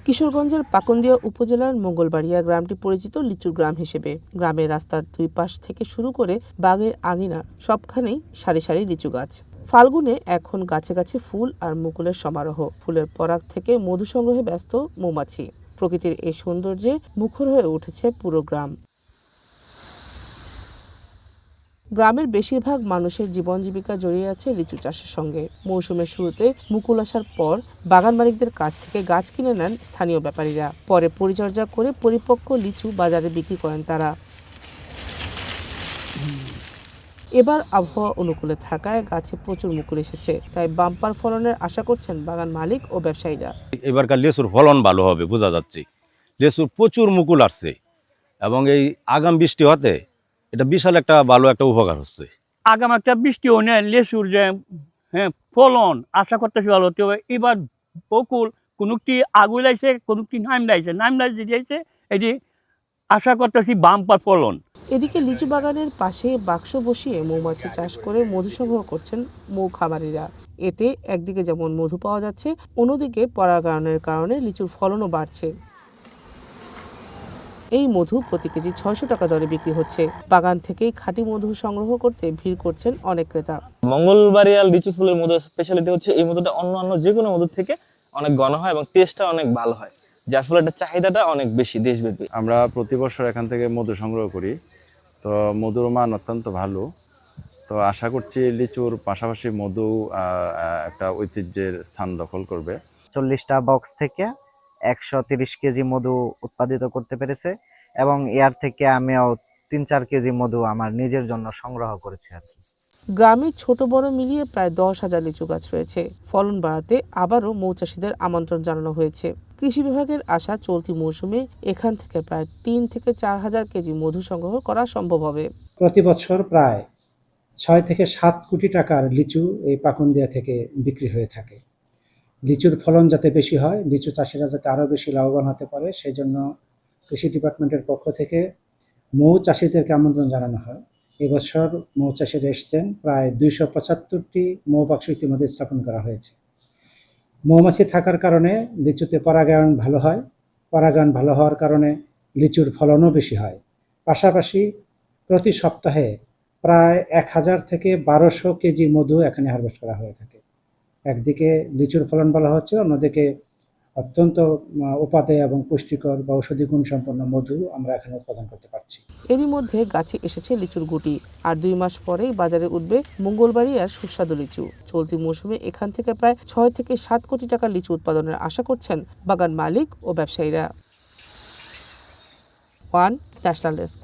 কিশোরগঞ্জের পাকুন্দিয়া উপজেলার মঙ্গলবাড়িয়া গ্রামটি পরিচিত লিচুর গ্রাম হিসেবে। গ্রামের রাস্তার দুই পাশ থেকে শুরু করে বাগের আঙিনা সবখানেই সারি সারি লিচু গাছ। ফাল্গুনে এখন গাছে গাছে ফুল আর মুকুলের সমারোহ। ফুলের পরাগ থেকে মধু সংগ্রহে ব্যস্ত মৌমাছি। প্রকৃতির এই সৌন্দর্যে মুখর হয়ে উঠেছে পুরো গ্রাম। গ্রামের বেশিরভাগ মানুষের জীবন জীবিকা জড়িয়ে আছে লিচু চাষের সঙ্গে। মৌসুমের শুরুতে মুকুল আসার পর বাগান মালিকদের কাছ থেকে গাছ কিনে নেন স্থানীয় ব্যাপারীরা। পরে পরিচর্যা করে পরিপক্ক লিচু বাজারে বিক্রি করেন তারা। এবার আবহাওয়া অনুকূলে থাকায় গাছে প্রচুর মুকুল এসেছে, তাই বাম্পার ফলনের আশা করছেন বাগান মালিক ও ব্যবসায়ীরা। এবারকার লেচুর ফলন ভালো হবে বোঝা যাচ্ছে। লেচুর প্রচুর মুকুল আসছে এবং এই আগাম বৃষ্টি হতে এটা বিশাল একটা ভালো একটা উপকার হচ্ছে। আগাম একটা বৃষ্টি হলে লেচুর যে ফলন আশা করতেছি ভালো হতে হবে। এবার বকুল কোনটি আগুন লাগছে, কোনটি নাম লাগছে এটি আশা করতেছি বাম্পার ফলন। এদিকে লিচু বাগানের পাশে বাক্স বসিয়ে মৌমাছি চাষ করে মধু সংগ্রহ করছেন মৌ খামারিরা। এতে একদিকে যেমন মধু পাওয়া যাচ্ছে, অন্যদিকে পরাগায়নের কারণে লিচুর ফলনও বাড়ছে। এই মধু প্রতি কেজি 600 টাকা দরে বিক্রি হচ্ছে। বাগান থেকেই খাঁটি মধু সংগ্রহ করতে ভিড় করছেন অনেক ক্রেতা। মঙ্গলবাড়িয়া লিচু ফুলের মধু স্পেশালিটি হচ্ছে এই মধুটা অন্যান্য যে কোনো মধুর থেকে অনেক ঘন হয় এবং টেস্টটা অনেক ভালো হয়, যার ফলে এটা চাহিদাটা অনেক বেশি দেশব্যাপী। আমরা প্রতি বছর এখান থেকে মধু সংগ্রহ করি, তো মধুর মান অত্যন্ত ভালো। তো আশা করছি লিচুর পাশাপাশি মধু একটা ঐতিহ্যের স্থান দখল করবে। 40টা বক্স থেকে 130 কেজি মধু উৎপাদিত করতে পেরেছে এবং এর থেকে আমিও 3-4 কেজি মধু আমার নিজের জন্য সংগ্রহ করেছি আর কি। গ্রামে ছোট বড় মিলিয়ে প্রায় 10,000 লিচু গাছ রয়েছে। ফলন বাড়াতে আবারও মৌচাষীদের আমন্ত্রণ জানানো হয়েছে। কৃষি বিভাগের আশা চলতি মৌসুমে এখান থেকে প্রায় 3 থেকে 4,000 কেজি মধু সংগ্রহ করা সম্ভব হবে। প্রতি বছর প্রায় 6 থেকে 7 কোটি টাকার লিচু এই পাকুন্দিয়া থেকে বিক্রি হয়ে থাকে। লিচুর ফলন যাতে বেশি হয়, লিচু চাষিরা যাতে আরও বেশি লাভবান হতে পারে, সেই জন্য কৃষি ডিপার্টমেন্টের পক্ষ থেকে মৌ চাষিদেরকে আমন্ত্রণ জানানো হয়। এবছর মৌ চাষিরা এসছেন, প্রায় 275টি মৌ বাক্স ইতিমধ্যে স্থাপন করা হয়েছে। মৌমাছি থাকার কারণে লিচুতে পরাগায়ন ভালো হয়, পরাগায়ন ভালো হওয়ার কারণে লিচুর ফলনও বেশি হয়। পাশাপাশি প্রতি সপ্তাহে প্রায় 1000 থেকে 1200 কেজি মধু এখানে হারভেস্ট করা হয়ে থাকে। একদিকে লিচুর ফলন ভালো হচ্ছে, অন্যদিকে অত্যন্ত উপাদেয় এবং পুষ্টিকর বা ঔষধি গুণ সম্পন্ন মধু আমরা এখানে উৎপাদন করতে পারছি। এরই মধ্যে গাছে এসেছে লিচুর গুটি, আর 2 মাস পরেই বাজারে উঠবে মঙ্গলবাড়িয়ার সুস্বাদু লিচু। চলতি মৌসুমে এখান থেকে প্রায় 6 থেকে 7 কোটি টাকা লিচু উৎপাদনের আশা করছেন বাগান মালিক ও ব্যবসায়ীরা। One national desk.